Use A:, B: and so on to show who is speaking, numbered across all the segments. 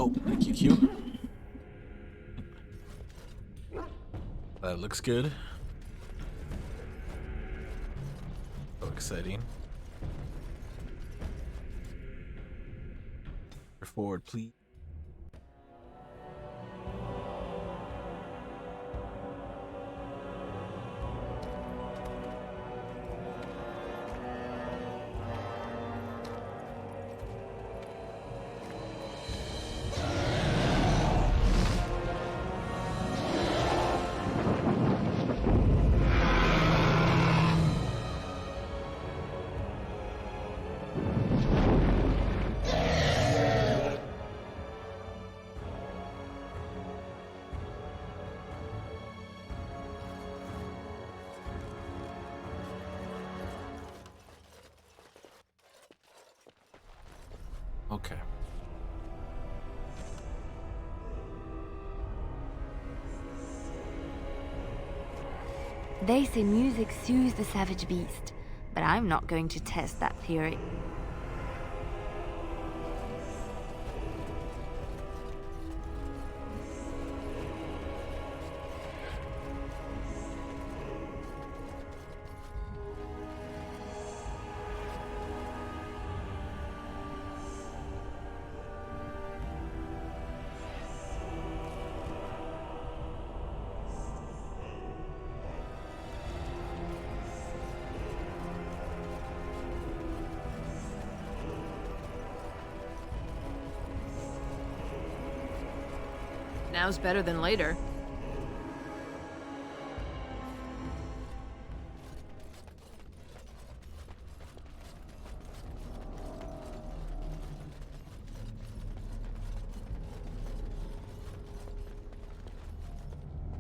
A: Oh, thank you, Q. That looks good. So exciting. Forward, please. Okay.
B: They say music soothes the savage beast, but I'm not going to test that theory.
C: Now's better than later.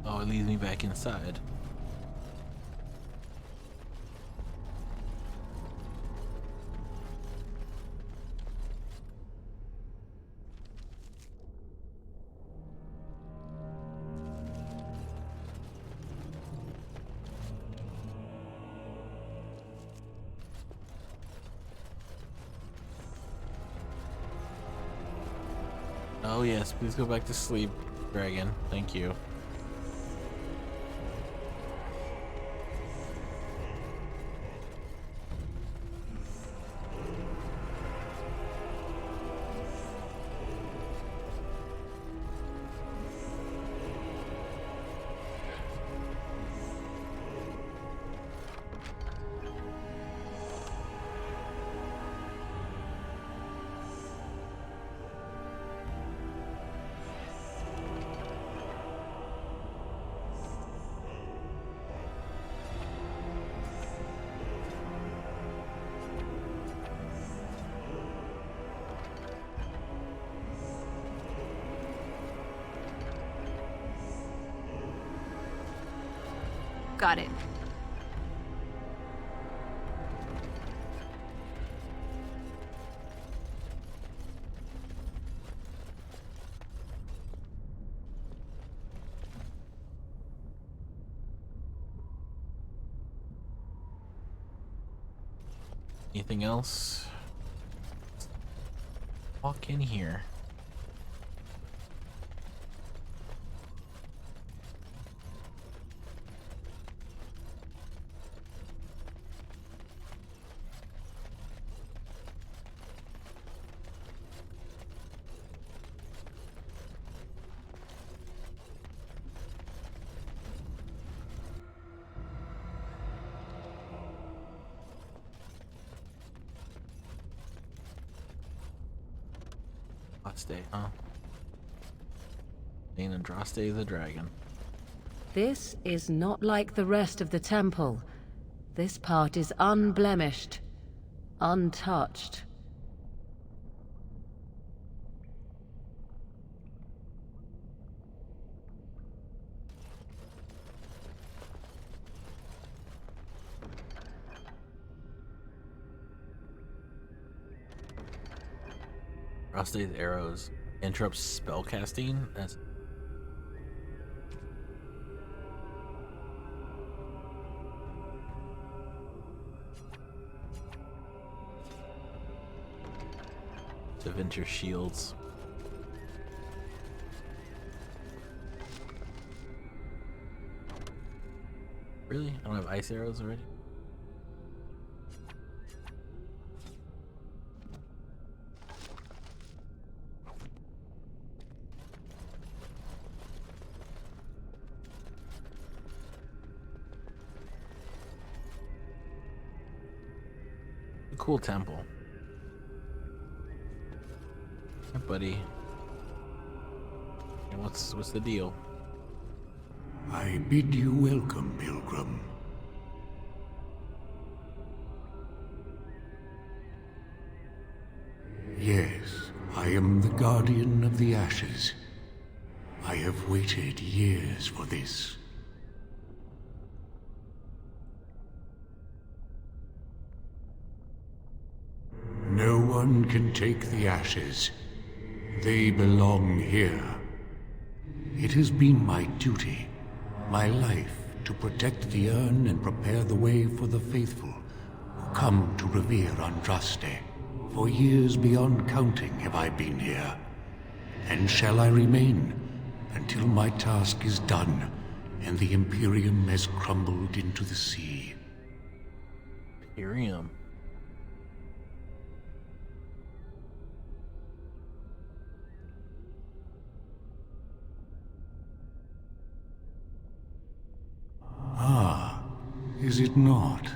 A: Oh, it leads me back inside. Oh yes, please go back to sleep, dragon. Thank you.
C: Got it.
A: Anything else? Walk in here. Draste, huh? Draste the dragon.
D: This is not like the rest of the temple. This part is unblemished, untouched.
A: Draste's arrows interrupt spellcasting. That's to venture shields. really? I don't have ice arrows already? A cool temple. Hey, buddy. And what's the deal?
C: I bid you welcome, pilgrim. Yes, I am the guardian of the ashes. I have waited years for this. No one can take the ashes. They belong here. It has been my duty, my life, to protect the urn and prepare the way for the faithful who come to revere Andraste. For years beyond counting have I been here, and shall I remain until my task is done and the Imperium has crumbled into the sea.
A: Imperium.
C: Ah, is it not?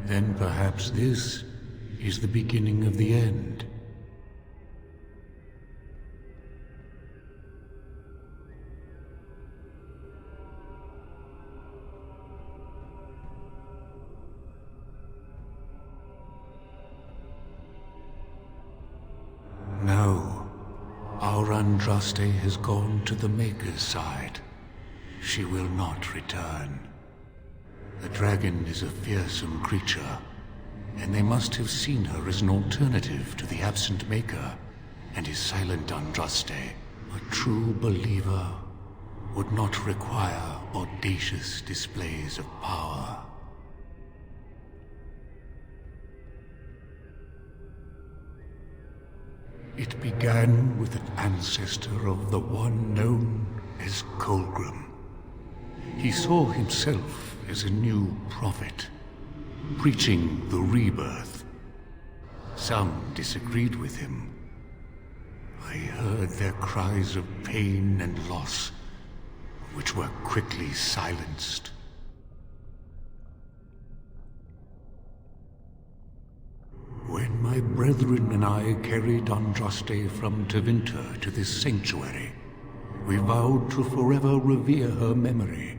C: Then perhaps this is the beginning of the end. No, our Andraste has gone to the Maker's side. She will not return. The dragon is a fearsome creature, and they must have seen her as an alternative to the absent Maker and his silent Andraste. A true believer would not require audacious displays of power. It began with an ancestor of the one known as Colgrim. He saw himself as a new prophet, preaching the rebirth. Some disagreed with him. I heard their cries of pain and loss, which were quickly silenced. When my brethren and I carried Andraste from Tevinter to this sanctuary, we vowed to forever revere her memory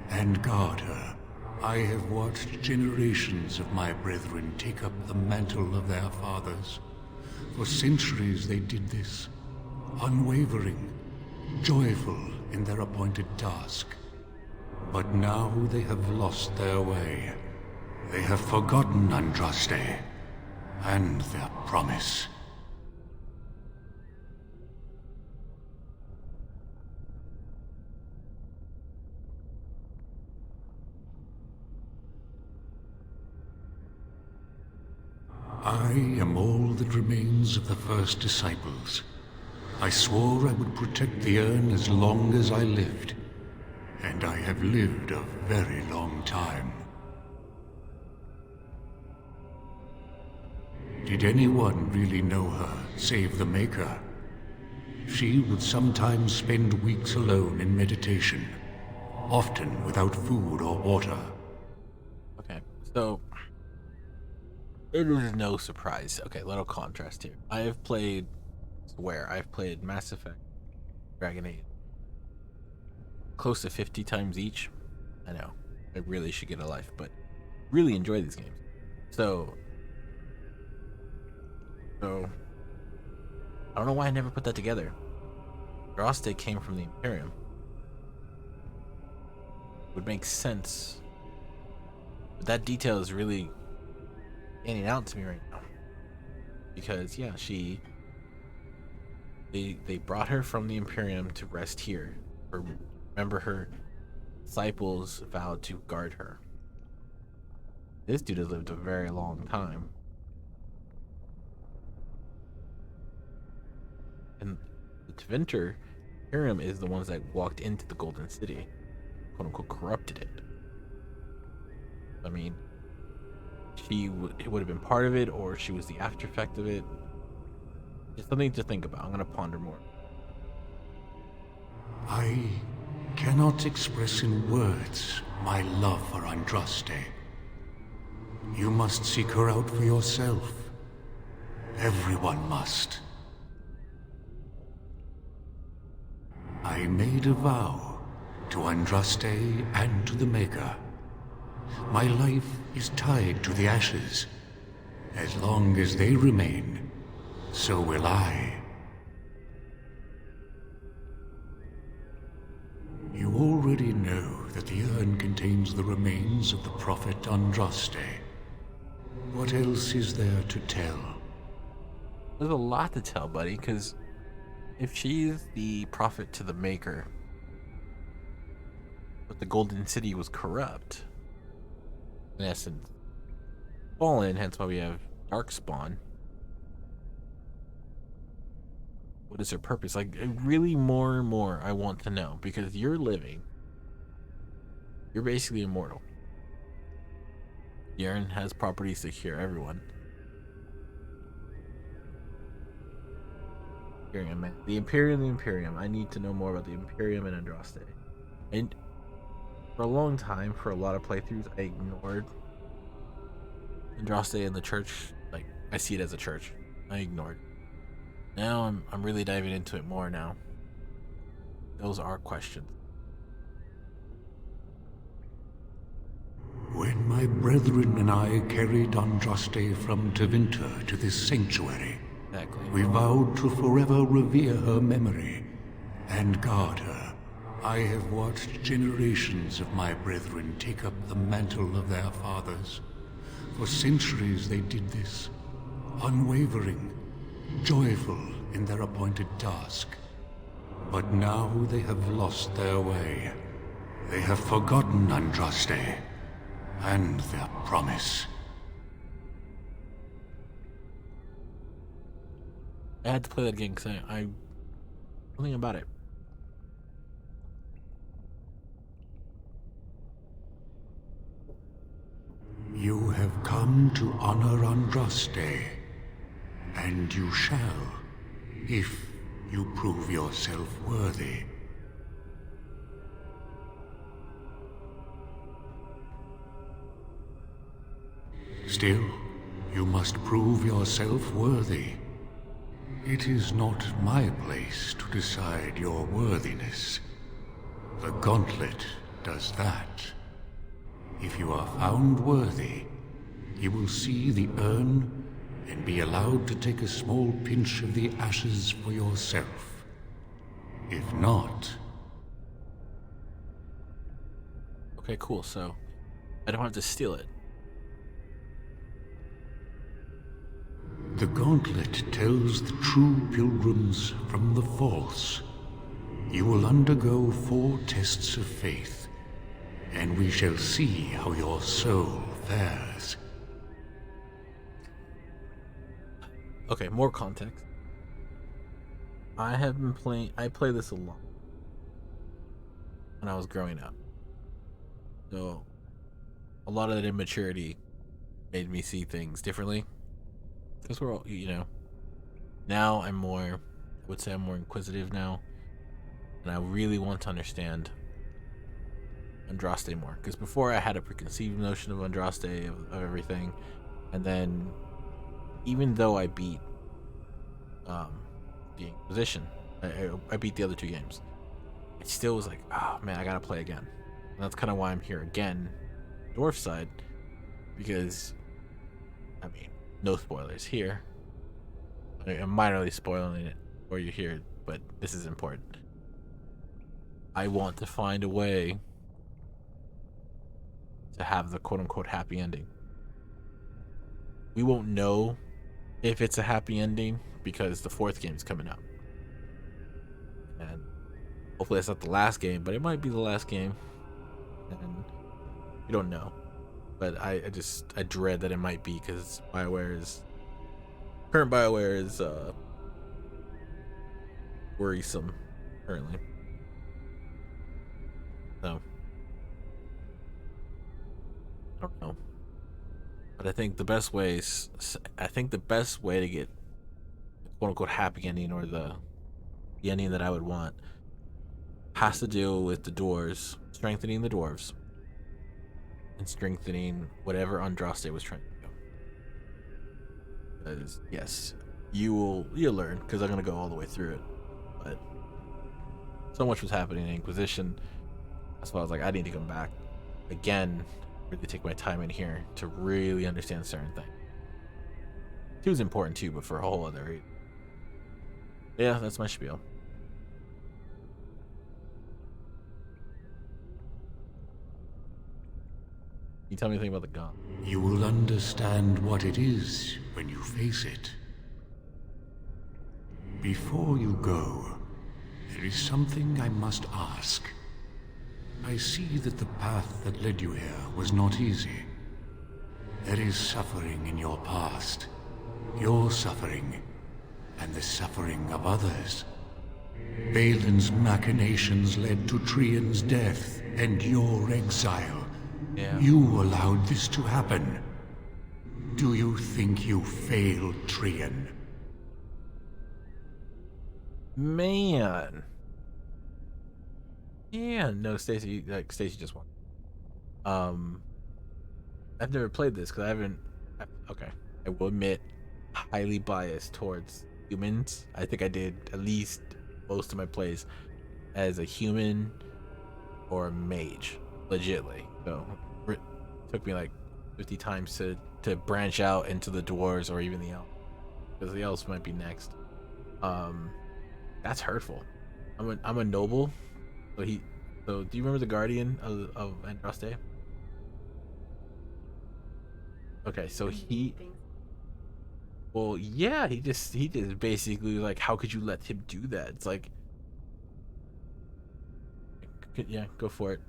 C: and guard her. I have watched generations of my brethren take up the mantle of their fathers. For centuries they did this, unwavering, joyful in their appointed task. But now they have lost their way. They have forgotten Andraste and their promise. I am all that remains of the first disciples. I swore I would protect the urn as long as I lived, and I have lived a very long time. Did anyone really know her, save the Maker? She would sometimes spend weeks alone in meditation, often without food or water.
A: Okay, so it is no surprise. Okay, little contrast here. I have played I've played Mass Effect, Dragon Age, close to 50 times each. I know, I really should get a life, but really enjoy these games. So I don't know why I never put that together. Droste came from the Imperium. Would make sense. But that detail is really standing out to me right now. Because yeah, they brought her from the Imperium to rest here. Remember, her disciples vowed to guard her. This dude has lived a very long time. And the Tevinter Imperium is the ones that walked into the Golden City, quote unquote corrupted it. I mean, it would have been part of it, or she was the after effect of it. Just something to think about. I'm gonna ponder more.
C: I cannot express in words my love for Andraste. You must seek her out for yourself. Everyone must. I made a vow to Andraste and to the Maker. My life is tied to the ashes. As long as they remain, so will I. You already know that the urn contains the remains of the prophet Andraste. What else is there to tell?
A: There's a lot to tell, buddy, because if she's the prophet to the Maker, but the Golden City was corrupt, in essence, fallen, hence why we have Darkspawn. What is her purpose? Like, really more and more I want to know, because you're living. You're basically immortal. The urn has properties to cure everyone. Imperium, man. The Imperium. I need to know more about the Imperium and Andraste. And for a long time, for a lot of playthroughs, I ignored Andraste and the church. Like, I see it as a church. I ignored it. Now I'm really diving into it more now. Those are questions.
C: When my brethren and I carried Andraste from Tevinter to this sanctuary,
A: Exactly.
C: we vowed to forever revere her memory and guard her. I have watched generations of my brethren take up the mantle of their fathers. For centuries they did this, unwavering, joyful in their appointed task. But now they have lost their way. They have forgotten Andraste and their promise.
A: I had to play that game because I something about it.
C: You have come to honor Andraste, and you shall, if you prove yourself worthy. Still, you must prove yourself worthy. It is not my place to decide your worthiness. The gauntlet does that. If you are found worthy, you will see the urn and be allowed to take a small pinch of the ashes for yourself. If not...
A: Okay, cool. So I don't have to steal it.
C: The gauntlet tells the true pilgrims from the false. You will undergo 4 tests of faith, and we shall see how your soul fares.
A: Okay, more context. I have been playing. I played this a lot when I was growing up. So a lot of that immaturity made me see things differently. Because we're all, now I'm more, I would say I'm more inquisitive now. And I really want to understand Andraste more. Because before I had a preconceived notion of Andraste, of everything. And then, even though I beat the Inquisition, I beat the other 2 games, it still was like, oh man, I gotta play again. And that's kind of why I'm here again, Dwarf side. Because, I mean, no spoilers here. I'm minorly spoiling it for you here, but this is important. I want to find a way to have the quote-unquote happy ending. We won't know if it's a happy ending because the 4th game's coming up. And hopefully it's not the last game, but it might be the last game. And you don't know. But I dread that it might be, because current BioWare is worrisome currently. So don't know. But I think the best way to get the quote unquote happy ending, or the ending that I would want, has to deal with the dwarves, strengthening the dwarves, and strengthening whatever Andraste was trying to do. Because yes, you'll learn, because I'm gonna go all the way through it. But so much was happening in Inquisition. That's why I was like, I need to come back again, really take my time in here to really understand certain things. 2 is important too, but for a whole other reason. Yeah, that's my spiel. Can you tell me anything about the gun?
C: You will understand what it is when you face it. Before you go, there is something I must ask. I see that the path that led you here was not easy. There is suffering in your past. Your suffering, and the suffering of others. Balin's machinations led to Trian's death and your exile.
A: Yeah.
C: You allowed this to happen. Do you think you failed Trian?
A: Man. Yeah, no, Stacy just won. I've never played this because okay, I will admit, highly biased towards humans. I think I did at least most of my plays as a human or a mage, legitly. So it took me like 50 times to branch out into the dwarves or even the elves, because the elves might be next. That's hurtful. I'm a noble. So do you remember the Guardian of Andraste? Okay, so well, yeah, he just basically, like, how could you let him do that? It's like, yeah, go for it.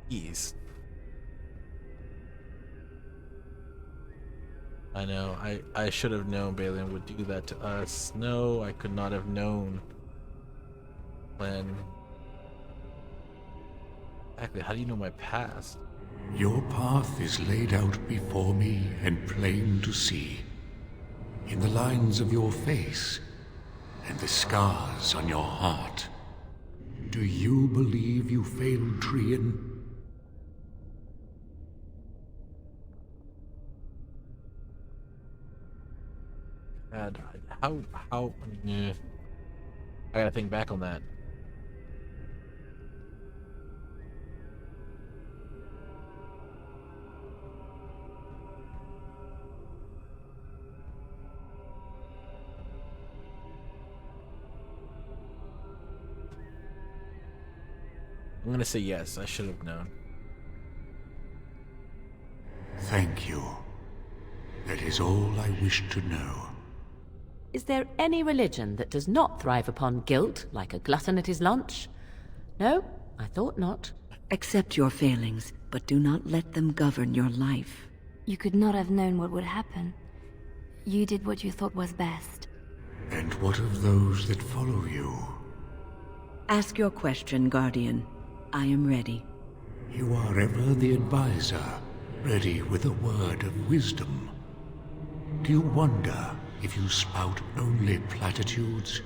A: Ease. I know, I should have known Balin would do that to us. No, I could not have known. When exactly, how do you know my past?
C: Your path is laid out before me and plain to see. In the lines of your face and the scars on your heart. Do you believe you failed Trian?
A: God, how I gotta think back on that. I'm gonna say yes, I should have known.
C: Thank you. That is all I wish to know.
D: Is there any religion that does not thrive upon guilt, like a glutton at his lunch? No, I thought not.
E: Accept your failings, but do not let them govern your life.
B: You could not have known what would happen. You did what you thought was best.
C: And what of those that follow you?
E: Ask your question, Guardian. I am ready.
C: You are ever the advisor, ready with a word of wisdom. Do you wonder if you spout only platitudes,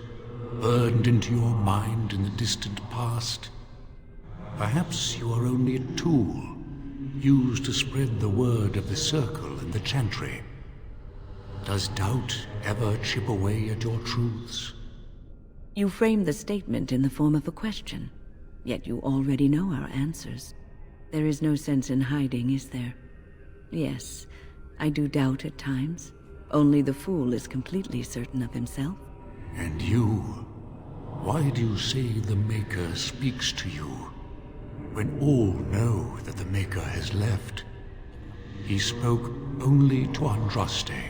C: burned into your mind in the distant past? Perhaps you are only a tool, used to spread the word of the circle and the chantry. Does doubt ever chip away at your truths?
E: You frame the statement in the form of a question, yet you already know our answers. There is no sense in hiding, is there? Yes, I do doubt at times. Only the fool is completely certain of himself.
C: And you? Why do you say the Maker speaks to you, when all know that the Maker has left? He spoke only to Andraste.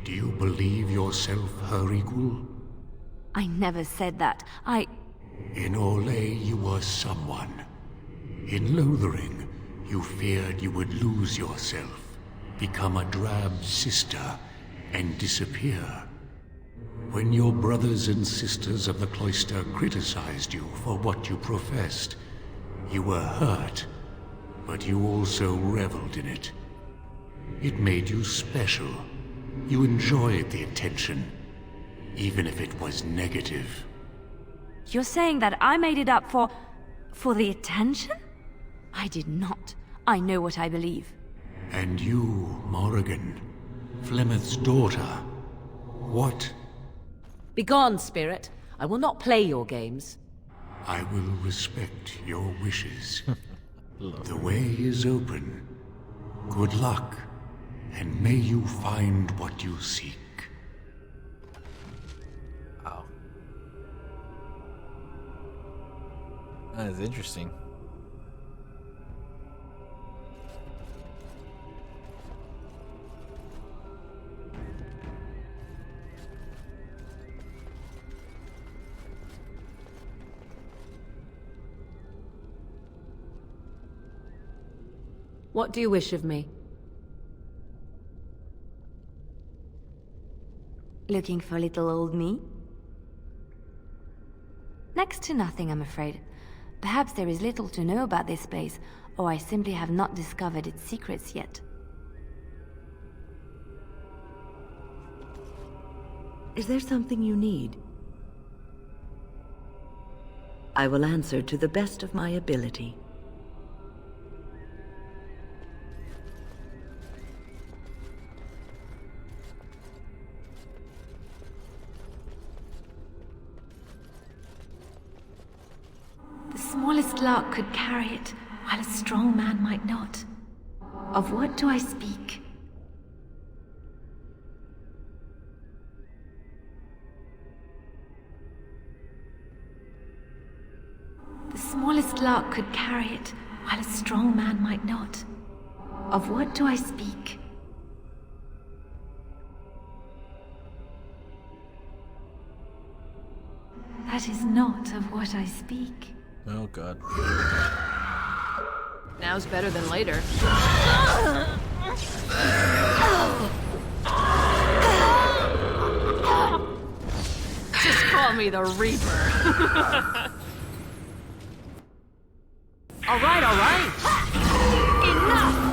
C: Do you believe yourself her equal?
B: I never said that.
C: In Orlais you were someone. In Lothering, you feared you would lose yourself, become a drab sister, and disappear. When your brothers and sisters of the cloister criticized you for what you professed, You were hurt, but you also reveled in it. It made you special. You enjoyed the attention, even if it was negative.
B: You're saying that I made it up for the attention? I did not. I know what I believe.
C: And you, Morrigan, Flemeth's daughter, what?
D: Begone, spirit. I will not play your games.
C: I will respect your wishes. The way is open. Good luck, and may you find what you seek.
A: Wow. That is interesting.
D: What do you wish of me?
B: Looking for little old me? Next to nothing, I'm afraid. Perhaps there is little to know about this place, or I simply have not discovered its secrets yet.
E: Is there something you need? I will answer to the best of my ability.
B: The smallest lark could carry it, while a strong man might not. Of what do I speak? The smallest lark could carry it, while a strong man might not. Of what do I speak? That is not of what I speak.
A: Oh god.
D: Now's better than later. Just call me the Reaper. All right, all right.
B: Enough!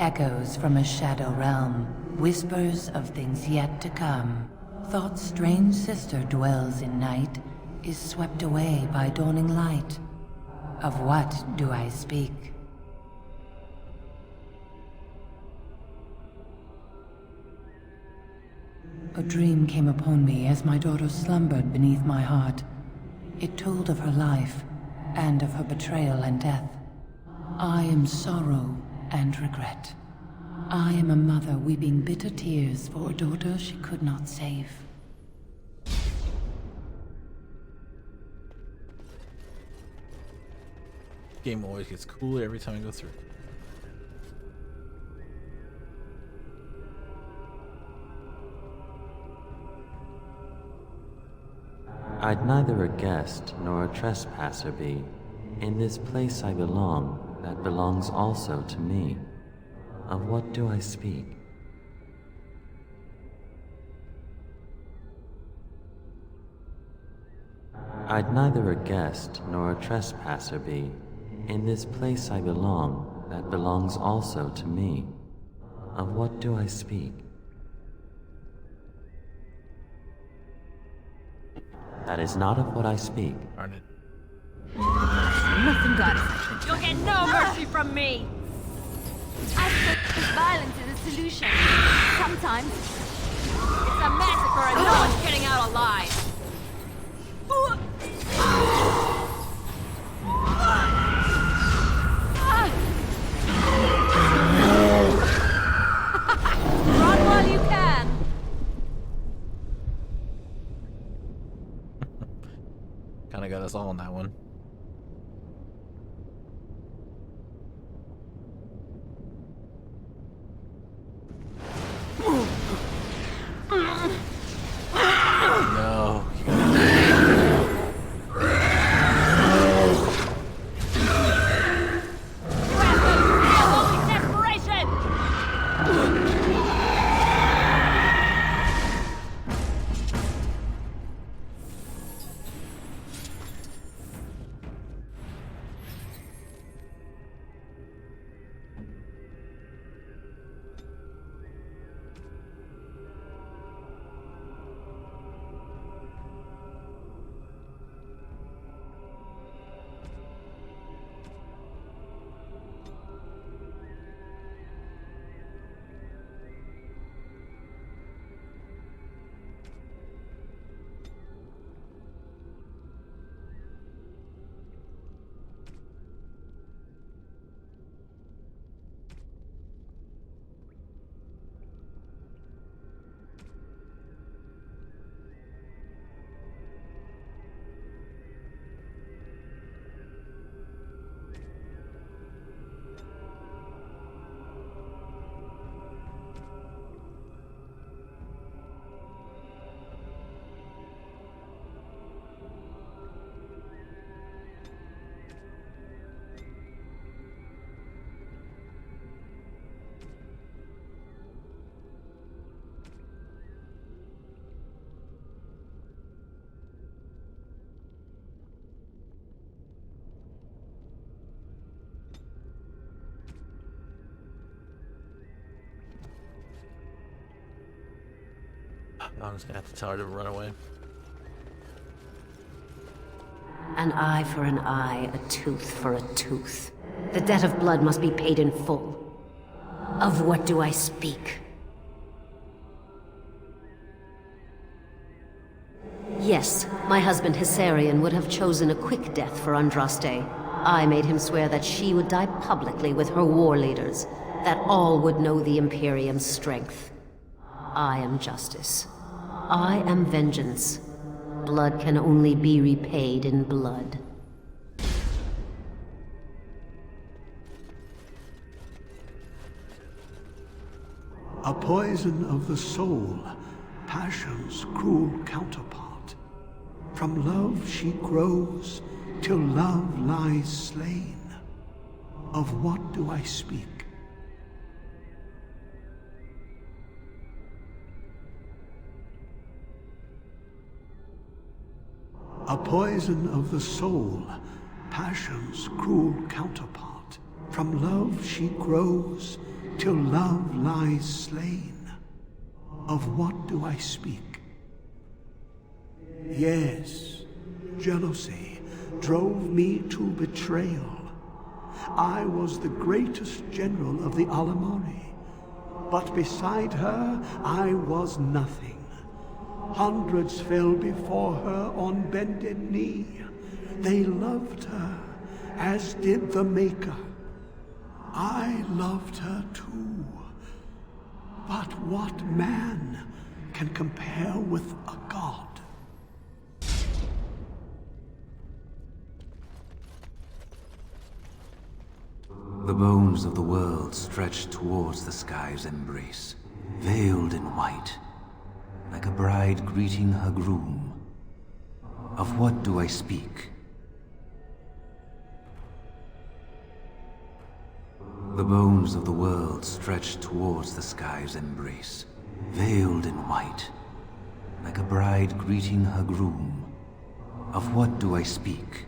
F: Echoes from a shadow realm, whispers of things yet to come. Thought's strange sister dwells in night, is swept away by dawning light. Of what do I speak? A dream came upon me as my daughter slumbered beneath my heart. It told of her life, and of her betrayal and death. I am sorrow and regret. I am a mother weeping bitter tears for a daughter she could not save.
A: Game always gets cooler every time I go through.
G: I'd neither a guest nor a trespasser be. In this place I belong, that belongs also to me. Of what do I speak? I'd neither a guest nor a trespasser be. In this place I belong, that belongs also to me. Of what do I speak? That is not of what I speak.
A: Darn it.
D: Nothing got it. You'll get no mercy from me.
B: I think violence is a solution. Sometimes
D: It's a massacre and no one's getting out alive. Run while you can.
A: Kind of got us all on that one. No. I'm just gonna have to tell her to run away.
D: An eye for an eye, a tooth for a tooth. The debt of blood must be paid in full. Of what do I speak? Yes, my husband Hysarian would have chosen a quick death for Andraste. I made him swear that she would die publicly with her war leaders, that all would know the Imperium's strength. I am justice. I am vengeance. Blood can only be repaid in blood.
C: A poison of the soul, passion's cruel counterpart. From love she grows, till love lies slain. Of what do I speak? A poison of the soul, passion's cruel counterpart. From love she grows, till love lies slain. Of what do I speak? Yes, jealousy drove me to betrayal. I was the greatest general of the Alamari, but beside her I was nothing. Hundreds fell before her on bended knee. They loved her, as did the Maker. I loved her too. But what man can compare with a god?
H: The bones of the world stretched towards the sky's embrace, veiled in white, like a bride greeting her groom. Of what do I speak? The bones of the world stretched towards the sky's embrace, veiled in white, like a bride greeting her groom. Of what do I speak?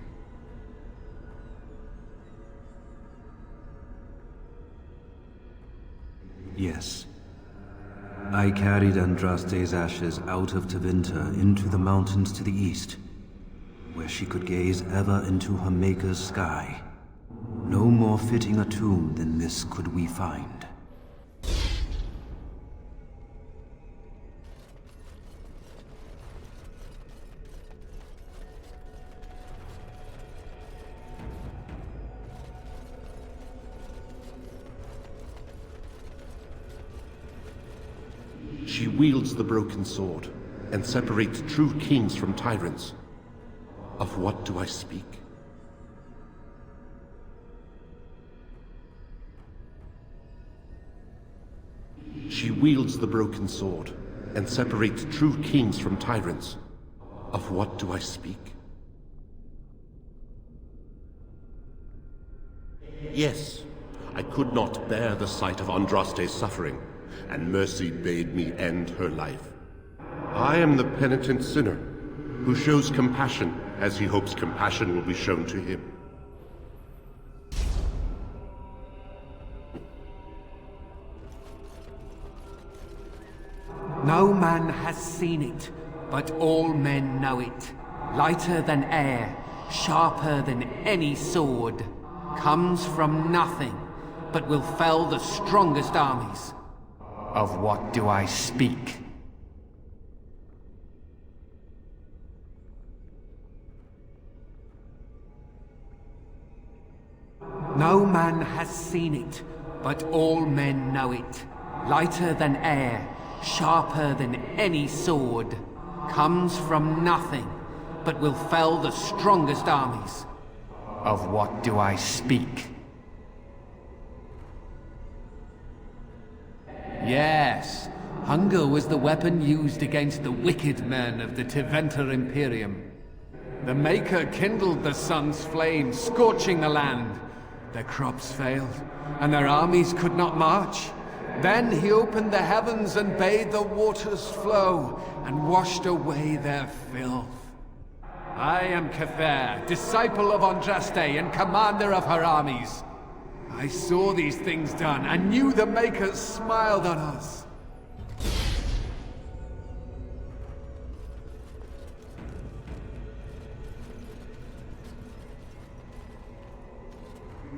H: Yes. I carried Andraste's ashes out of Tevinter into the mountains to the east, where she could gaze ever into her Maker's sky. No more fitting a tomb than this could we find.
I: She wields the broken sword and separates true kings from tyrants. Of what do I speak? She wields the broken sword and separates true kings from tyrants. Of what do I speak? Yes, I could not bear the sight of Andraste's suffering, and mercy bade me end her life. I am the penitent sinner, who shows compassion as he hopes compassion will be shown to him.
J: No man has seen it, but all men know it. Lighter than air, sharper than any sword. Comes from nothing, but will fell the strongest armies. Of what do I speak? No man has seen it, but all men know it. Lighter than air, sharper than any sword. Comes from nothing, but will fell the strongest armies. Of what do I speak? Yes, hunger was the weapon used against the wicked men of the Tevinter Imperium. The Maker kindled the sun's flame, scorching the land. Their crops failed, and their armies could not march. Then he opened the heavens and bade the waters flow, and washed away their filth. I am Cather, disciple of Andraste and commander of her armies. I saw these things done, and knew the Makers smiled on us.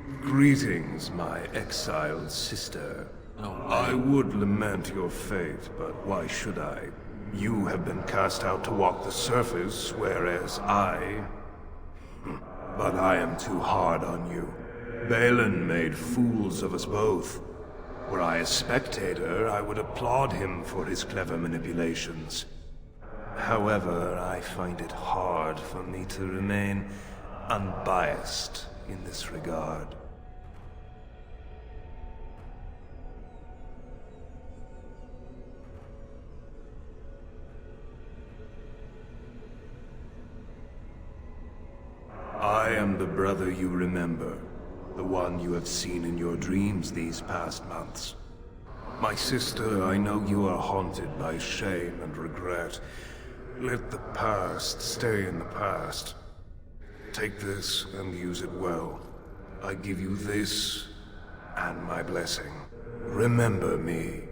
K: Greetings, my exiled sister. I would lament your fate, but why should I? You have been cast out to walk the surface, whereas I... But I am too hard on you. Balin made fools of us both. Were I a spectator, I would applaud him for his clever manipulations. However, I find it hard for me to remain unbiased in this regard. I am the brother you remember, the one you have seen in your dreams these past months. My sister, I know you are haunted by shame and regret. Let the past stay in the past. Take this and use it well. I give you this and my blessing. Remember me.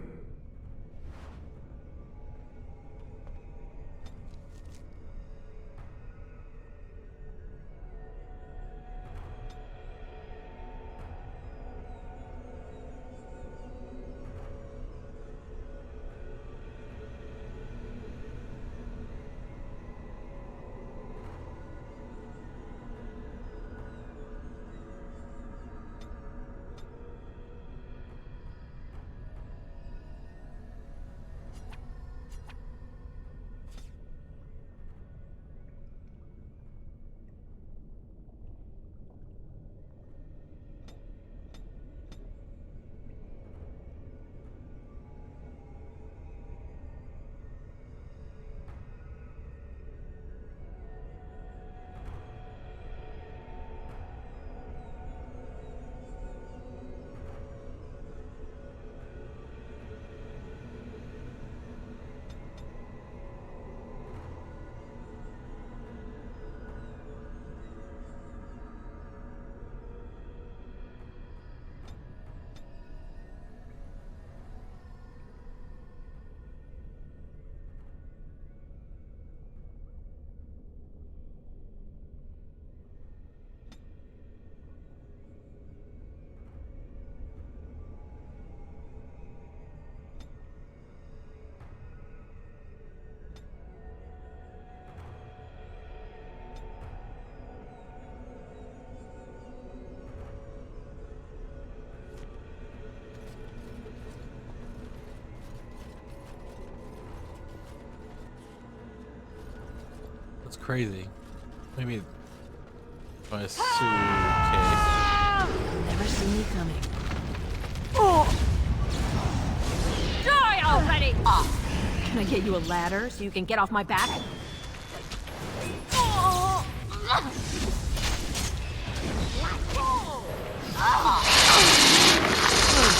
A: That's crazy. Maybe my suitcase.
L: Never seen me coming. Oh! Die already! Can I get you a ladder so you can get off my back?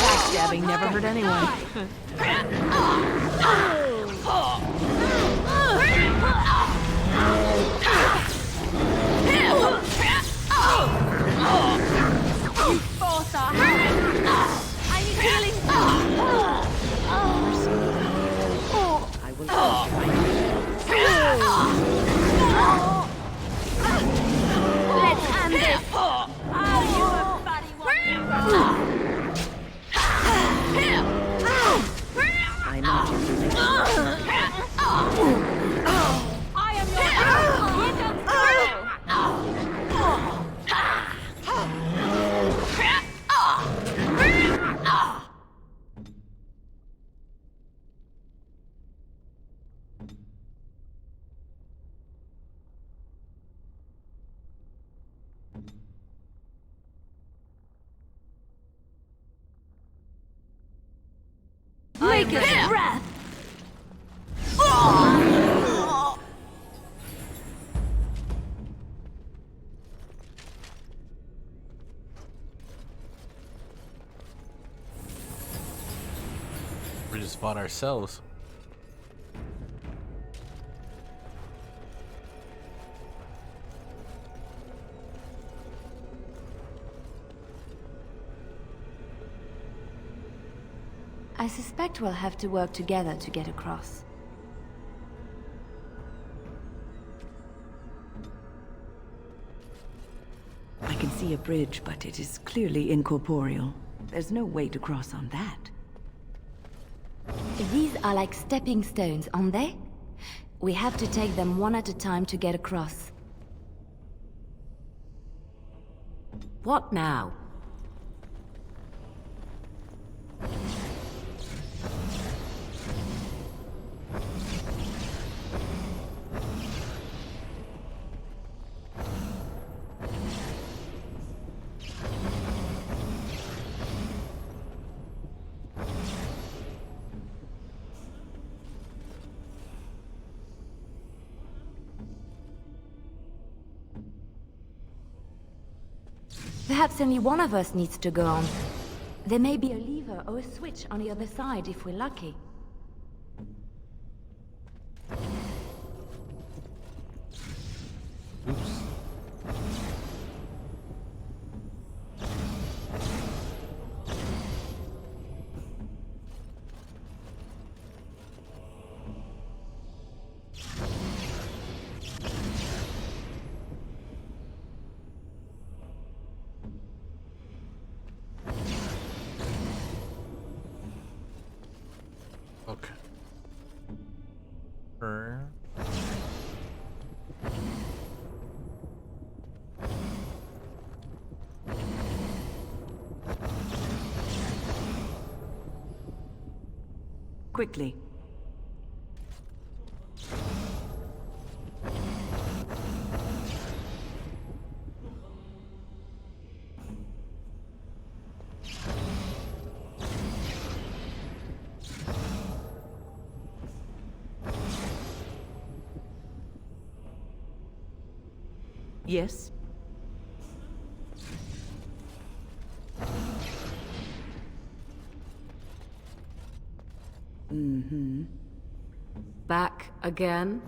L: Backstabbing never hurt anyone. You both are. I need healing. I will let's end this. Oh, you a buddy one. I'm not your religion. I am your Make it breath!
A: We just fought ourselves.
B: I suspect we'll have to work together to get across.
E: I can see a bridge, but it is clearly incorporeal. There's no way to cross on that.
B: These are like stepping stones, aren't they? We have to take them one at a time to get across.
D: What now?
B: Perhaps only one of us needs to go on. There may be a lever or a switch on the other side if we're lucky.
A: Oops. Okay.
E: Quickly. Yes?
D: Mm-hmm. Back again?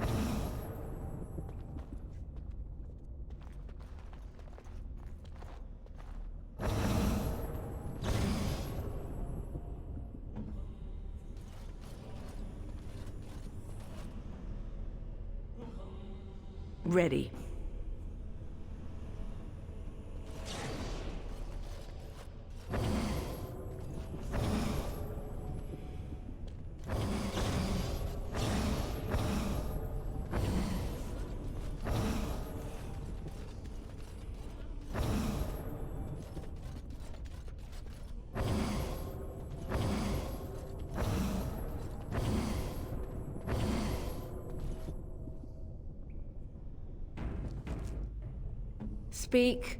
E: Ready.
D: Speak.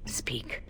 E: Speak.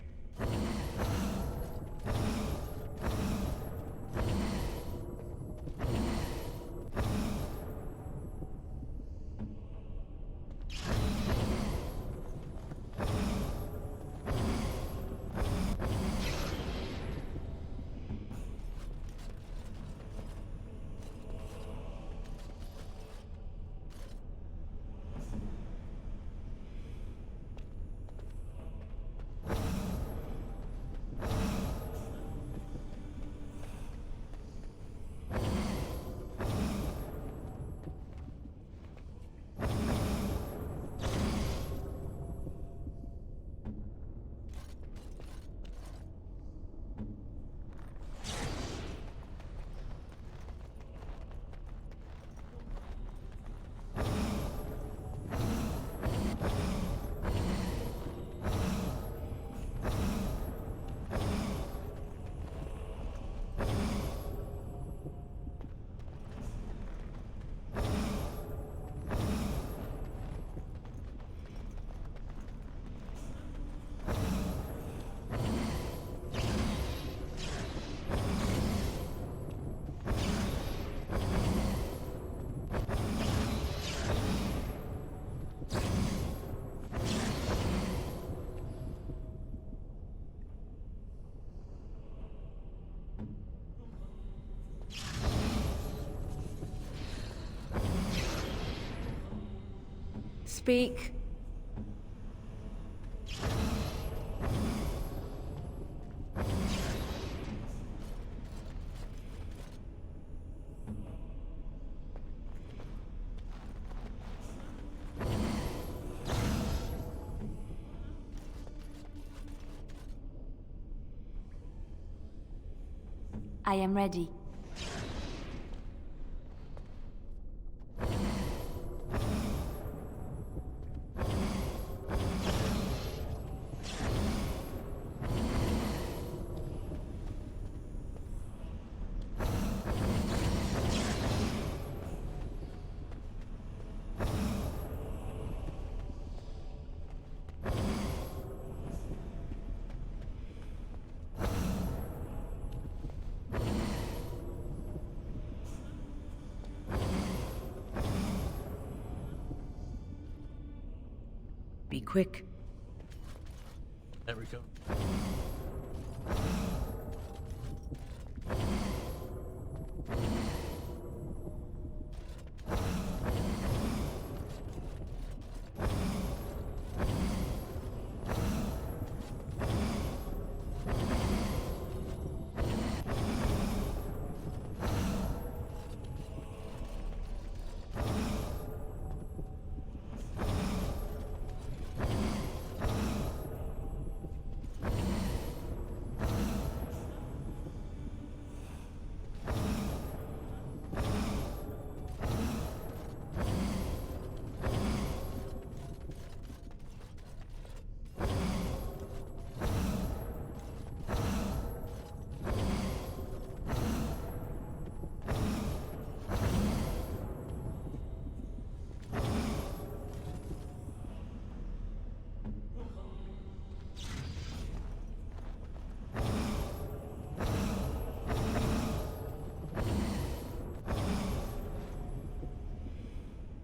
L: speak.
B: I am ready.
E: Be quick.
A: There we go.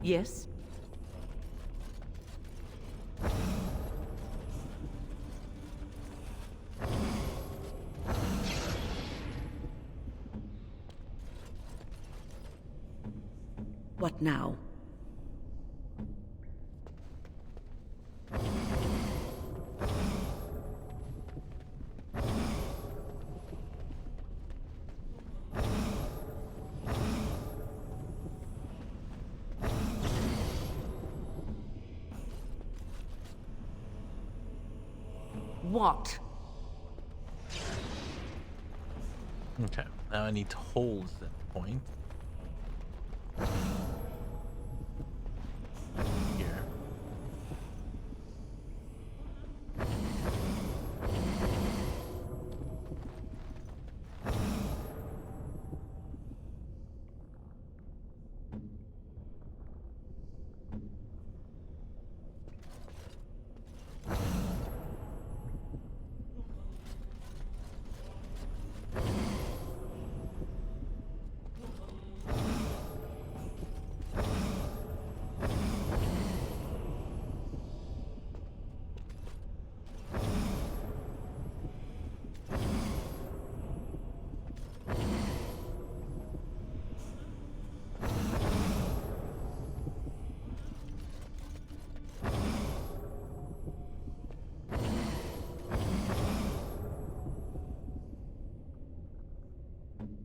E: Yes? What now?
L: What?
A: Okay, now I need to hold that point. Here.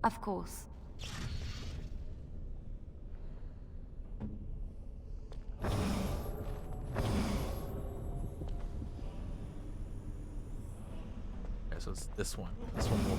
B: Of course.
A: Okay, so it's this one. This one will.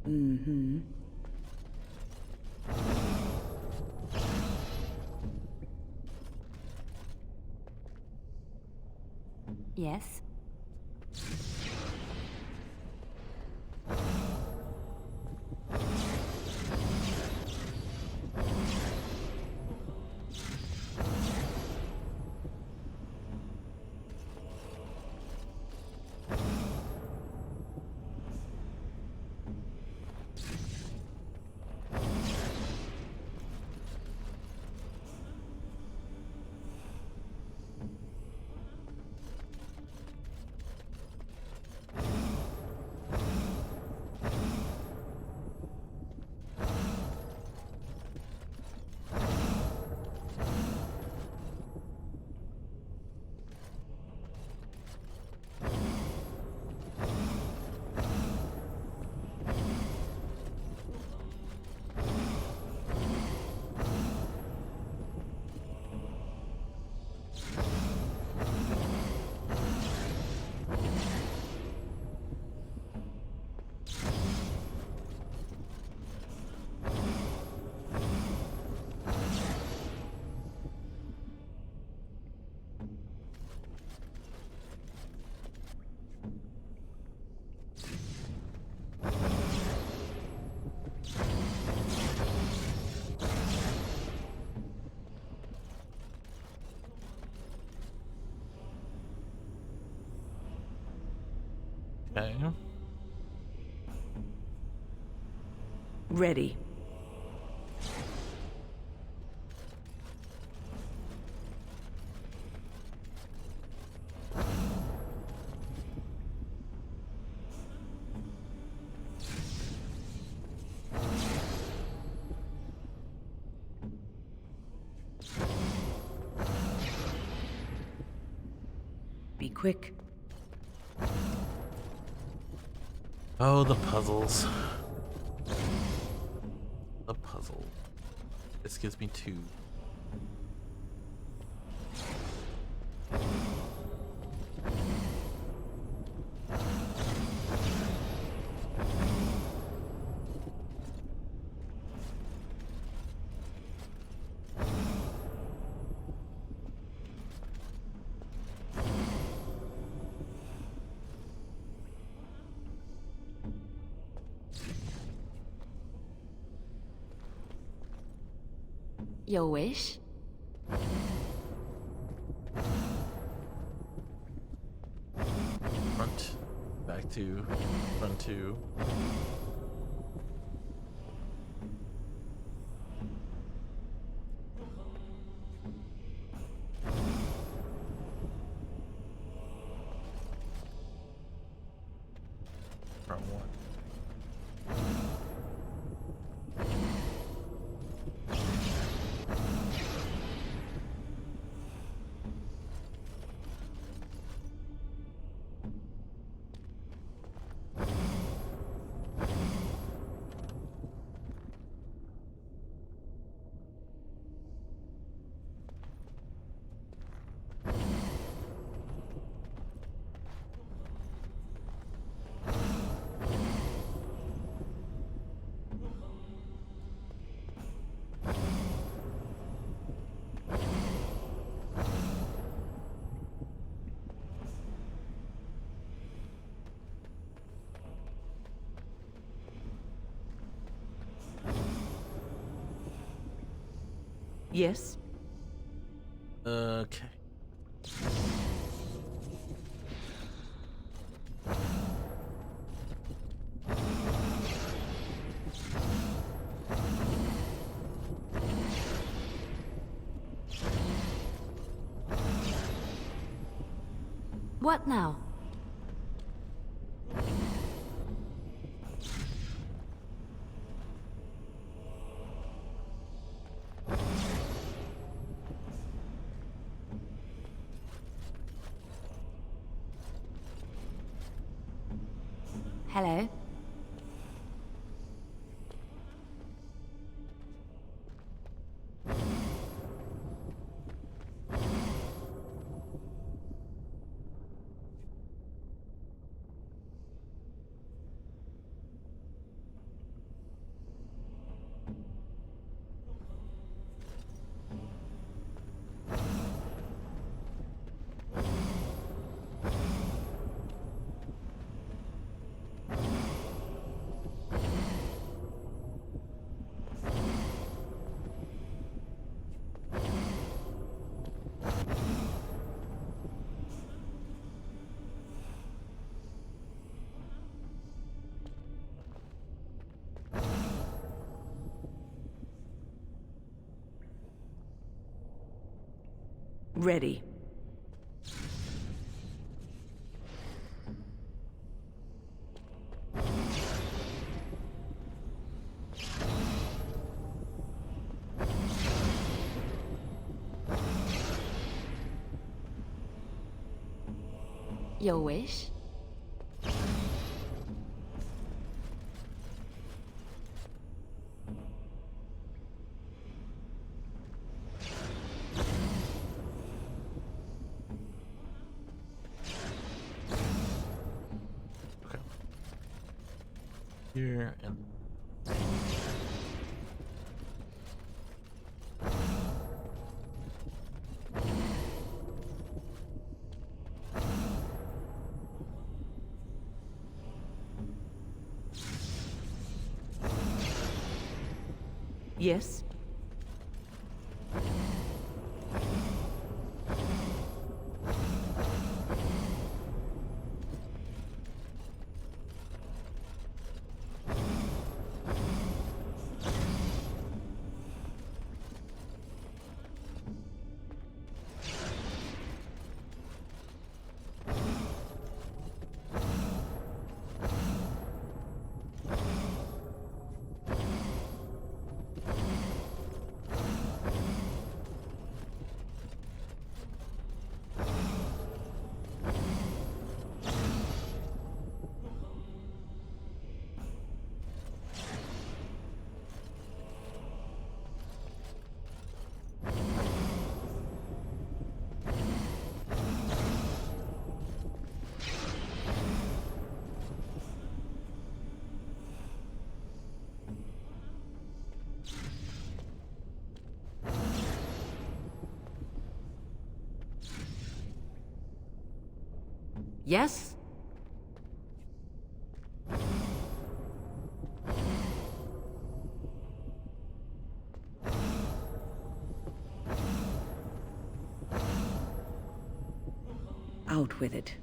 E: Mm-hmm.
L: Yes?
A: Okay.
E: Ready. Be quick.
A: Oh, the puzzles. The puzzle. This gives me 2.
B: Your wish?
A: Front, back 2, front 2. Front 1.
E: Yes?
A: Okay.
B: What now? Hello?
E: Ready.
B: Your wish?
A: Okay. Here and
E: Yes? Yes? Out with it.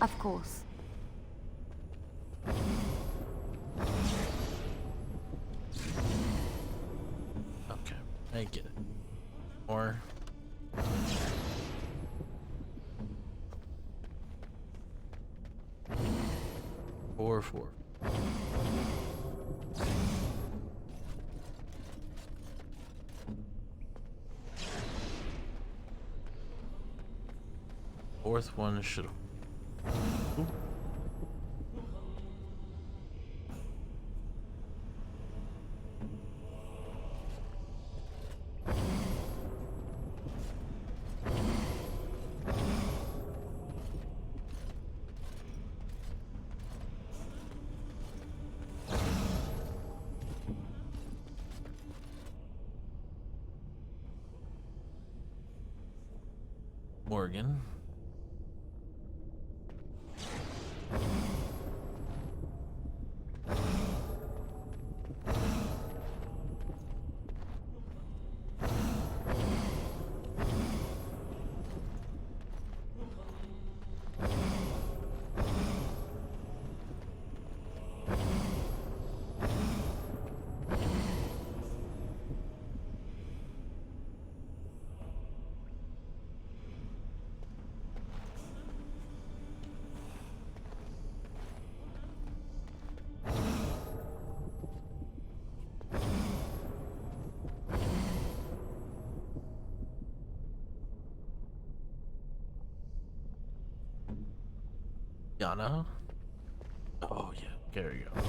B: Of course.
A: okay, I get it. Or 4/4. Fourth one should have Morgan. Dianna. Oh yeah, there you go.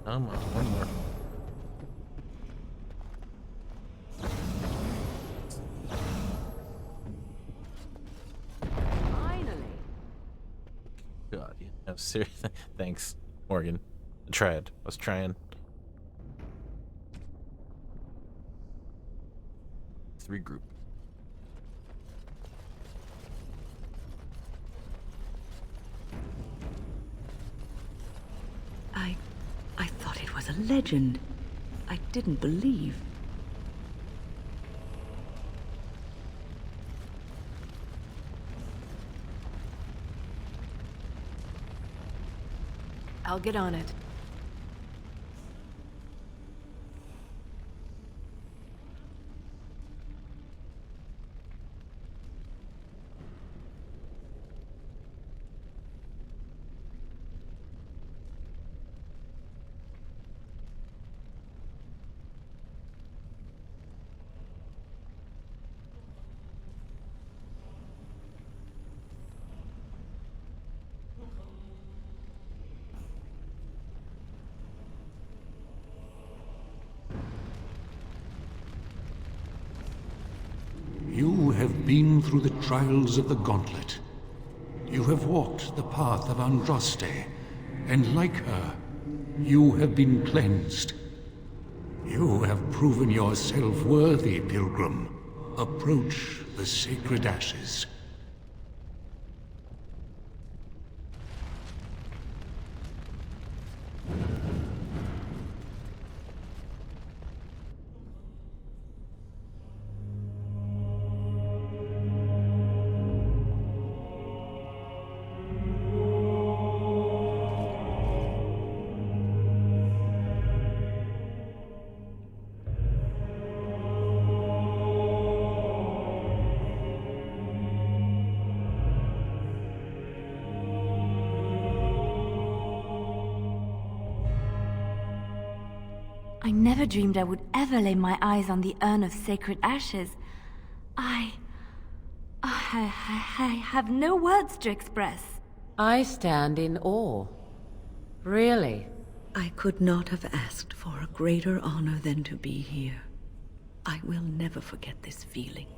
A: Come on, one more.
L: Finally.
A: God, yeah. No, seriously. Thanks, Morgan. I tried. I was trying. 3 group.
E: I thought it was a legend. I didn't believe.
L: I'll get on it.
C: You have been through the trials of the Gauntlet. You have walked the path of Andraste, and like her, you have been cleansed. You have proven yourself worthy, Pilgrim. Approach the sacred ashes.
B: I never dreamed I would ever lay my eyes on the urn of sacred ashes. I have no words to express.
M: I stand in awe. Really?
E: I could not have asked for a greater honor than to be here. I will never forget this feeling.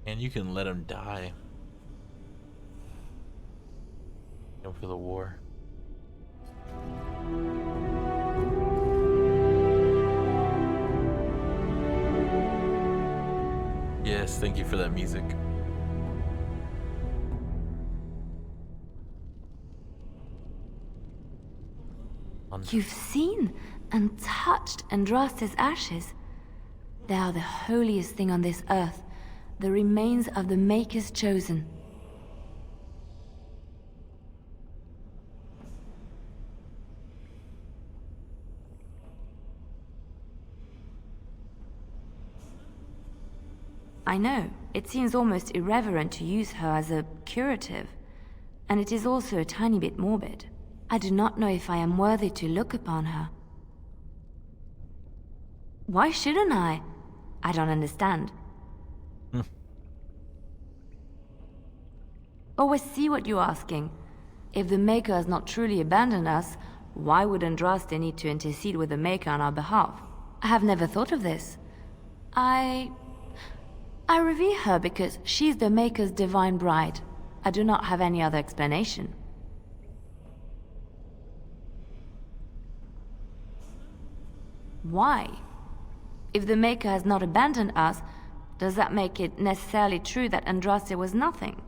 A: And you can let him die. Go for the war. Yes, thank you for that music.
B: You've seen and touched Andraste's ashes. They are the holiest thing on this earth, the remains of the Maker's chosen. I know, it seems almost irreverent to use her as a curative, and it is also a tiny bit morbid. I do not know if I am worthy to look upon her. Why shouldn't I? I don't understand. Always see what you're asking. If the Maker has not truly abandoned us, why would Andraste need to intercede with the Maker on our behalf? I have never thought of this. I revere her because she's the Maker's divine bride. I do not have any other explanation. Why? If the Maker has not abandoned us, does that make it necessarily true that Andraste was nothing?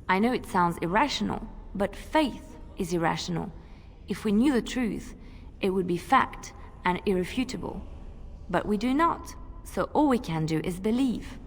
B: I know it sounds irrational, but faith is irrational. If we knew the truth, it would be fact and irrefutable. But we do not, so all we can do is believe.